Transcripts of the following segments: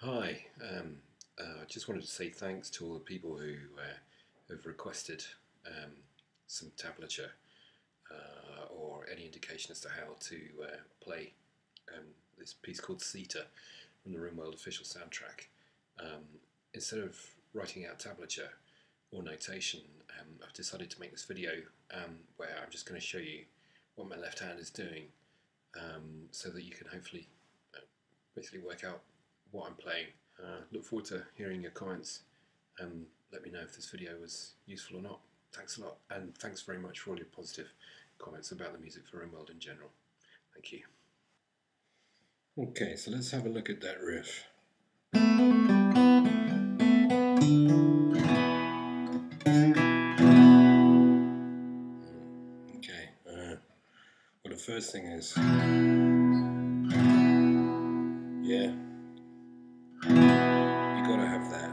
Hi, I just wanted to say thanks to all the people who have requested some tablature or any indication as to how to play this piece called Ceta from the RimWorld official soundtrack. Instead of writing out tablature or notation, I've decided to make this video where I'm just going to show you what my left hand is doing so that you can hopefully basically work out what I'm playing. Look forward to hearing your comments and let me know if this video was useful or not. Thanks a lot, and thanks very much for all your positive comments about the music for RimWorld in general. Thank you. Okay, so let's have a look at that riff. Okay, well, the first thing is, yeah, you gotta have that.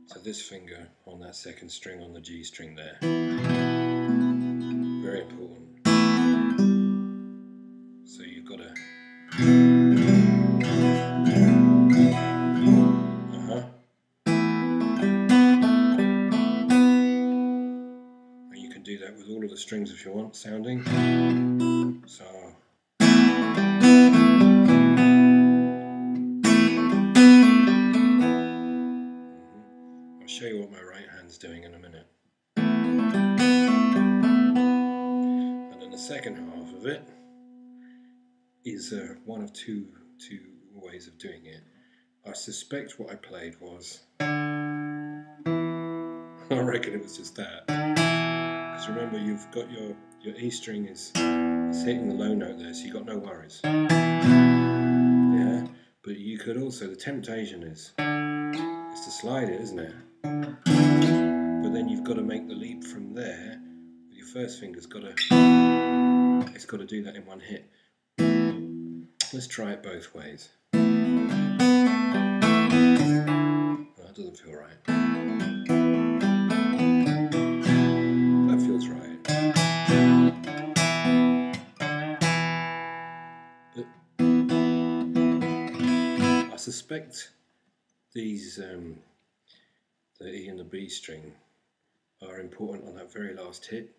So this finger on that second string on the G string there, very important. So you've gotta and you can do that with all of the strings if you want, sounding. So I'll show you what my right hand's doing in a minute. And then the second half of it is one of two ways of doing it. I suspect what I played was, I reckon it was just that. Because remember, you've got your E string is hitting the low note there, so you've got no worries. Yeah, but you could also, the temptation is to slide it, isn't it? But then you've got to make the leap from there. With your first finger's got to, it's got to do that in one hit. Let's try it both ways. That doesn't feel right. That feels right. But I suspect these, the E and the B string, are important on that very last hit.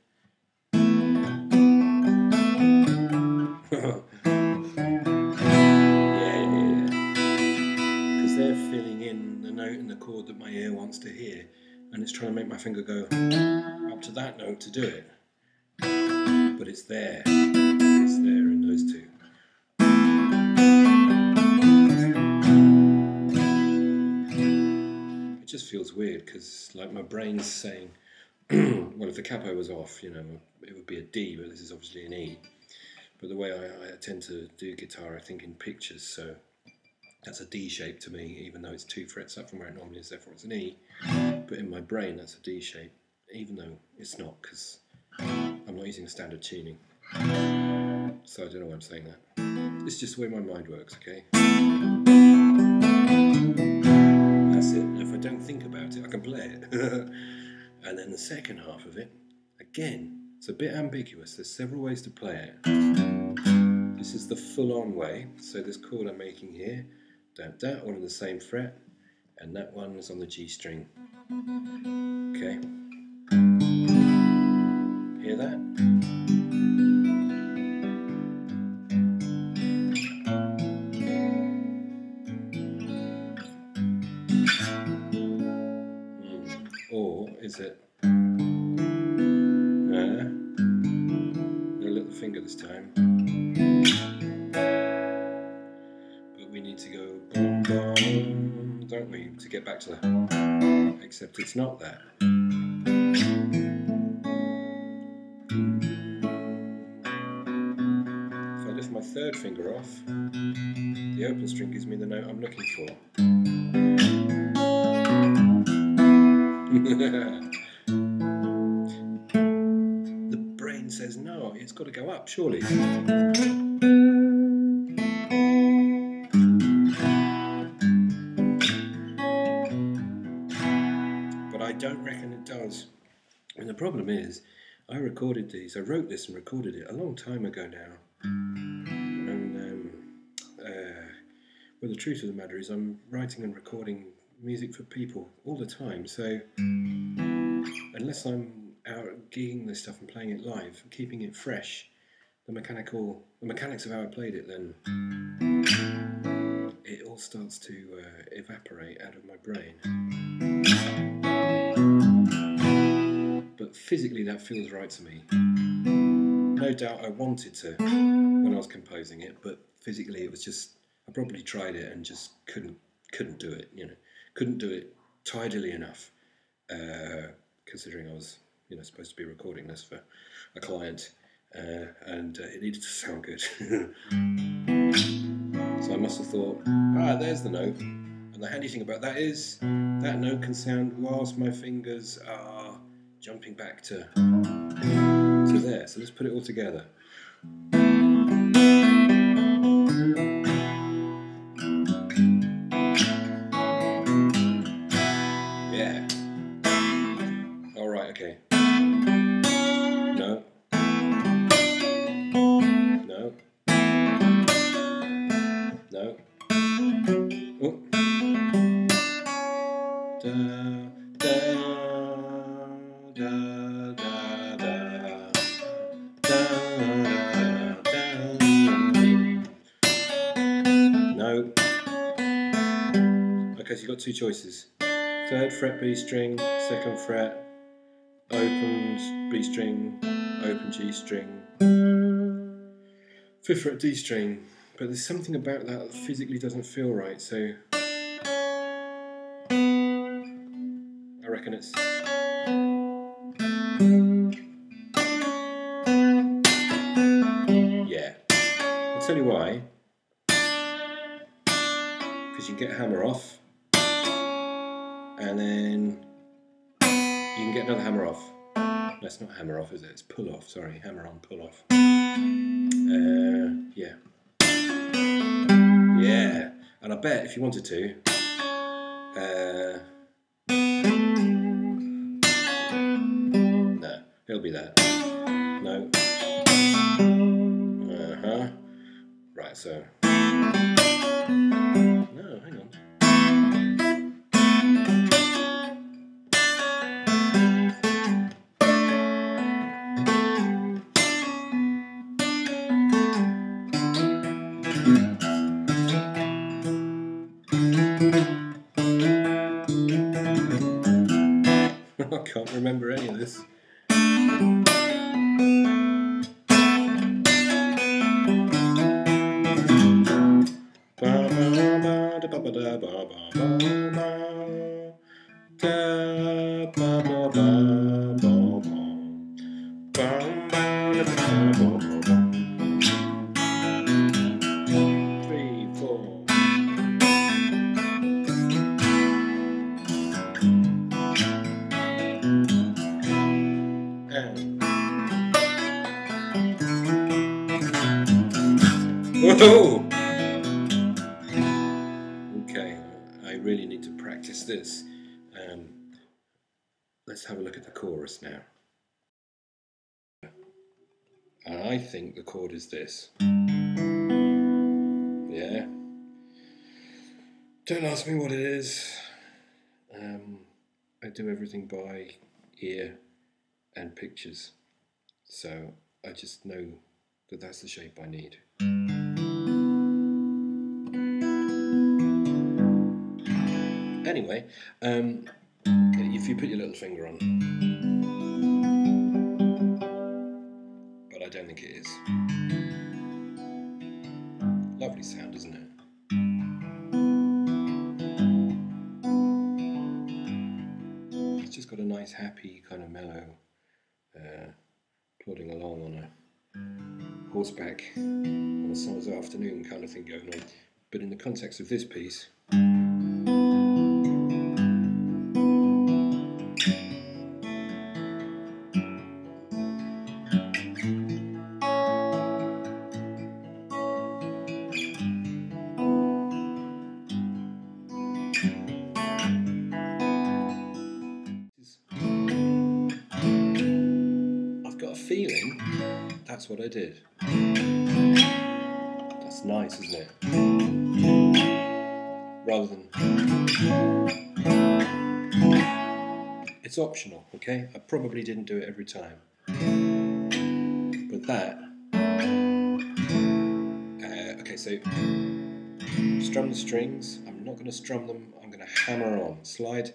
They're filling in the note and the chord that my ear wants to hear, and it's trying to make my finger go up to that note to do it. But it's there in those two. It just feels weird because, like, my brain's saying, well, if the capo was off, you know, it would be a D, but this is obviously an E. But the way I tend to do guitar, I think in pictures, so that's a D shape to me, even though it's 2 frets up from where it normally is, therefore it's an E. But in my brain, that's a D shape, even though it's not, because I'm not using standard tuning. So I don't know why I'm saying that. It's just the way my mind works, okay? That's it. If I don't think about it, I can play it. And then the second half of it, again, it's a bit ambiguous. There's several ways to play it. This is the full-on way. So this chord I'm making here, that all on the same fret, and that one is on the G string. Okay. Hear that? Or is it a little finger this time? But we need to go boom, boom, don't we, to get back to that. Except it's not that. If I lift my third finger off, the open string gives me the note I'm looking for. The brain says no, it's got to go up, surely. But I don't reckon it does. And the problem is, I recorded these, I wrote this and recorded it a long time ago now. And Well, the truth of the matter is I'm writing and recording music for people all the time, so unless I'm out gigging this stuff and playing it live, keeping it fresh, the mechanics of how I played it, then it all starts to evaporate out of my brain. But physically that feels right to me. No doubt I wanted to when I was composing it, but physically it was just, I probably tried it and just couldn't do it, you know. Couldn't do it tidily enough, considering I was, you know, supposed to be recording this for a client, and it needed to sound good. So I must have thought, there's the note. And the handy thing about that is that note can sound whilst my fingers are jumping back to there. So let's put it all together. Yeah. All right. Okay. No. No. No. Oh. Da, da, da, da, da, da, da, no. Okay, so you've got two choices. 3rd fret B string, 2nd fret, open B string, open G string, 5th fret D string. But there's something about that physically doesn't feel right, so I reckon it's... Yeah. I'll tell you why. Because you can get a hammer off, and then you can get another hammer off. That's not hammer off, is it? It's pull off, sorry. Hammer on, pull off. Yeah. Yeah. And I bet if you wanted to, no, it'll be that. No. Right, so. No, hang on. I can't remember any of this. Whoa! Okay, I really need to practice this. Let's have a look at the chorus now. I think the chord is this. Yeah. Don't ask me what it is. I do everything by ear and pictures, so I just know that that's the shape I need. Anyway, if you put your little finger on, but I don't think it is. Lovely sound, isn't it? It's just got a nice, happy, kind of mellow, plodding along on a horseback on a summer's afternoon kind of thing going on. But in the context of this piece, I've got a feeling that's what I did. That's nice, isn't it? rather than... It's optional, okay? I probably didn't do it every time. But that... okay, so strum the strings. I'm not going to strum them, I'm going to hammer on. Slide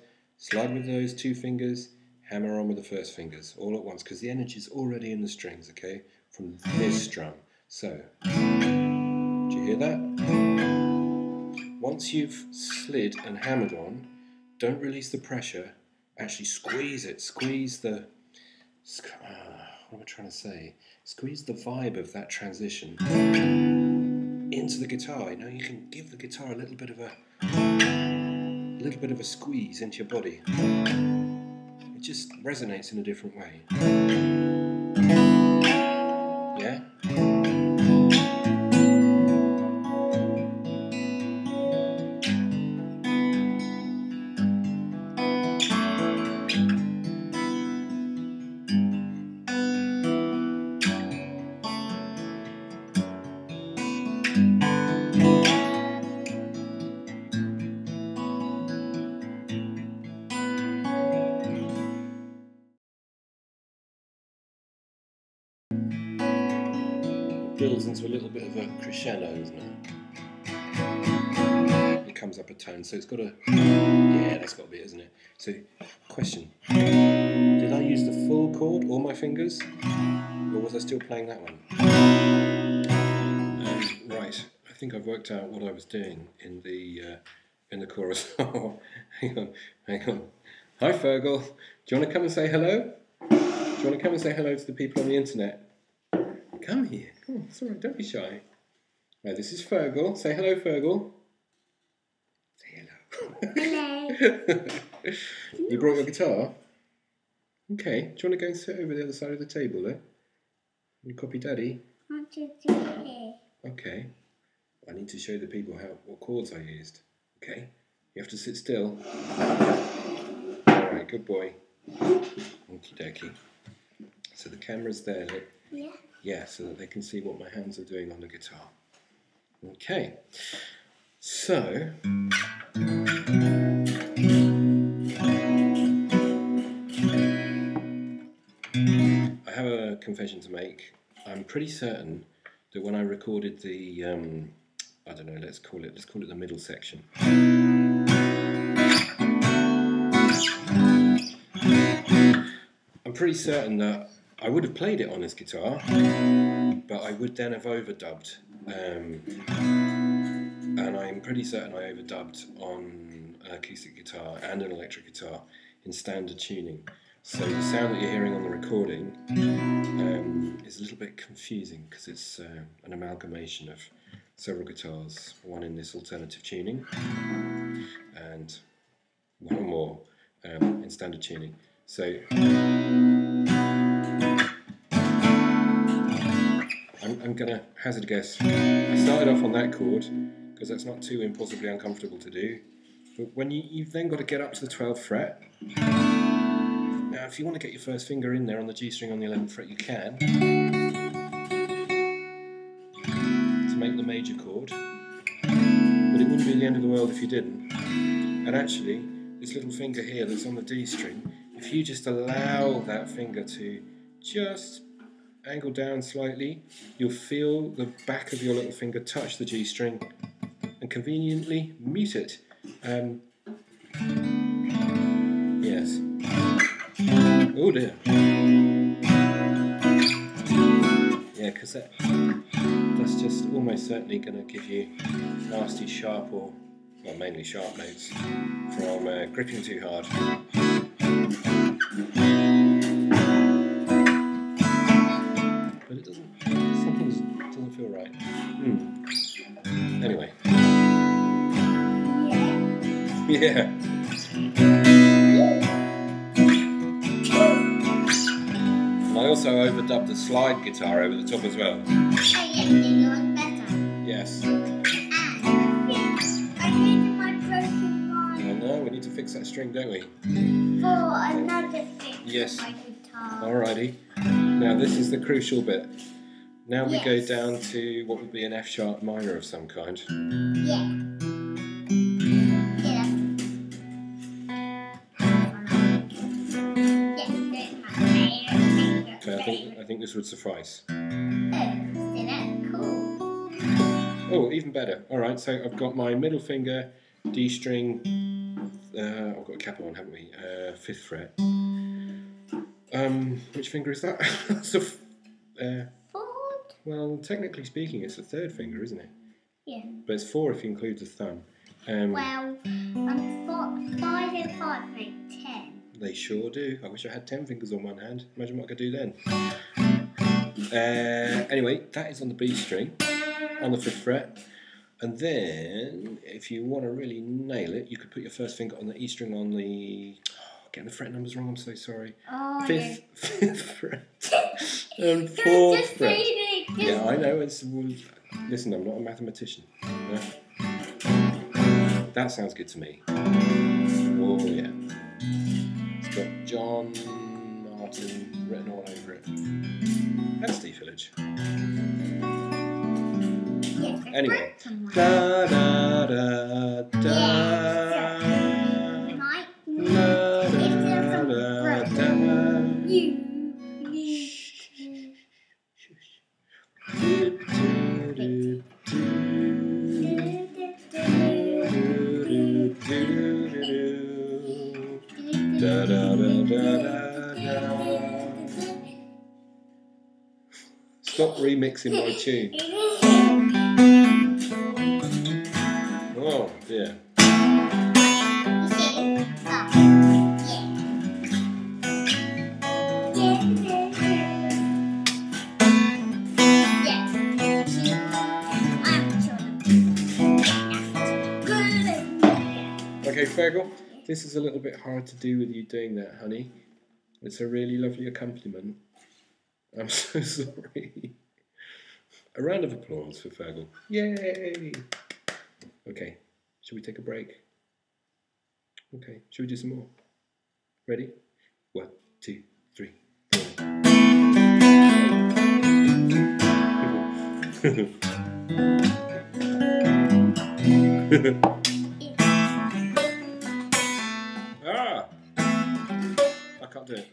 with those two fingers, hammer on with the first fingers, all at once, because the energy is already in the strings, okay? From this strum. So, do you hear that? Once you've slid and hammered on, don't release the pressure, actually squeeze it, squeeze the, what am I trying to say? Squeeze the vibe of that transition into the guitar. You know, you can give the guitar a little bit of a squeeze into your body. It just resonates in a different way. Yeah? Builds into a little bit of a crescendo, doesn't it? It comes up a tone, so it's got a... Yeah, that's got to be it, isn't it? So, question. Did I use the full chord, all my fingers? Or was I still playing that one? Right, I think I've worked out what I was doing in the chorus. Oh, hang on. Hi, Fergal. Do you want to come and say hello? Do you want to come and say hello to the people on the internet? Come here. Come on, it's alright, don't be shy. Right, this is Fergal. Say hello, Fergal. Say hello. Hello. You brought your guitar? Okay. Do you want to go and sit over the other side of the table there? You copy Daddy? I want to do it. Okay. I need to show the people what chords I used. Okay. You have to sit still. Alright, good boy. Okie dokie. So the camera's there, look. Yeah. Yeah, so that they can see what my hands are doing on the guitar. Okay, so I have a confession to make. I'm pretty certain that when I recorded the, I don't know, let's call it the middle section. I'm pretty certain that I would have played it on this guitar, but I would then have overdubbed, and I'm pretty certain I overdubbed on an acoustic guitar and an electric guitar in standard tuning. So the sound that you're hearing on the recording is a little bit confusing because it's an amalgamation of several guitars, one in this alternative tuning and one or more in standard tuning. So I'm going to hazard a guess. I started off on that chord because that's not too impossibly uncomfortable to do. But when you've then got to get up to the 12th fret. Now if you want to get your first finger in there on the G string on the 11th fret, you can. To make the major chord. But it wouldn't be the end of the world if you didn't. And actually, this little finger here that's on the D string, if you just allow that finger to just angle down slightly, you'll feel the back of your little finger touch the G string and conveniently mute it. Yes. Oh dear. Yeah, because that's just almost certainly going to give you nasty sharp or, well, mainly sharp notes from gripping too hard. But it sometimes doesn't feel right. Anyway. Yeah. And I also overdubbed the slide guitar over the top as well. Yes. I needed my broken one. I know, we need to fix that string, don't we? For another fix. Yes. My guitar. Alrighty. Now this is the crucial bit. Now we go down to what would be an F sharp minor of some kind. Yeah. fingers would suffice. Oh, so that's cool. Oh, even better. All right, so I've got my middle finger, D string. I've got a cap on, haven't we? 5th fret. Which finger is that? That's the Fourth? well, technically speaking, it's the 3rd finger, isn't it? Yeah. But it's 4 if you include the thumb. Well, 5 and 5 make 10. They sure do. I wish I had 10 fingers on one hand. Imagine what I could do then. Anyway, that is on the B string, on the 5th fret. And then, if you want to really nail it, you could put your first finger on the E string on the... Oh, getting the fret numbers wrong, I'm so sorry. Oh, 5th fret. And 4th fret. Yeah, I know. Listen, I'm not a mathematician. No? That sounds good to me. Oh, yeah. It's got John Martin written all over it. And Steve Village. Yes, Anyway. Da da da da. Mike, Da da da da. you. Da da da da da. Stop remixing my tune. Oh dear. Okay, Fergal, this is a little bit hard to do with you doing that, honey. It's a really lovely accompaniment. I'm so sorry. A round of applause for Fergal. Yay! Okay, should we take a break? Okay, should we do some more? Ready? 1, 2, 3, 4. Ah! I can't do it.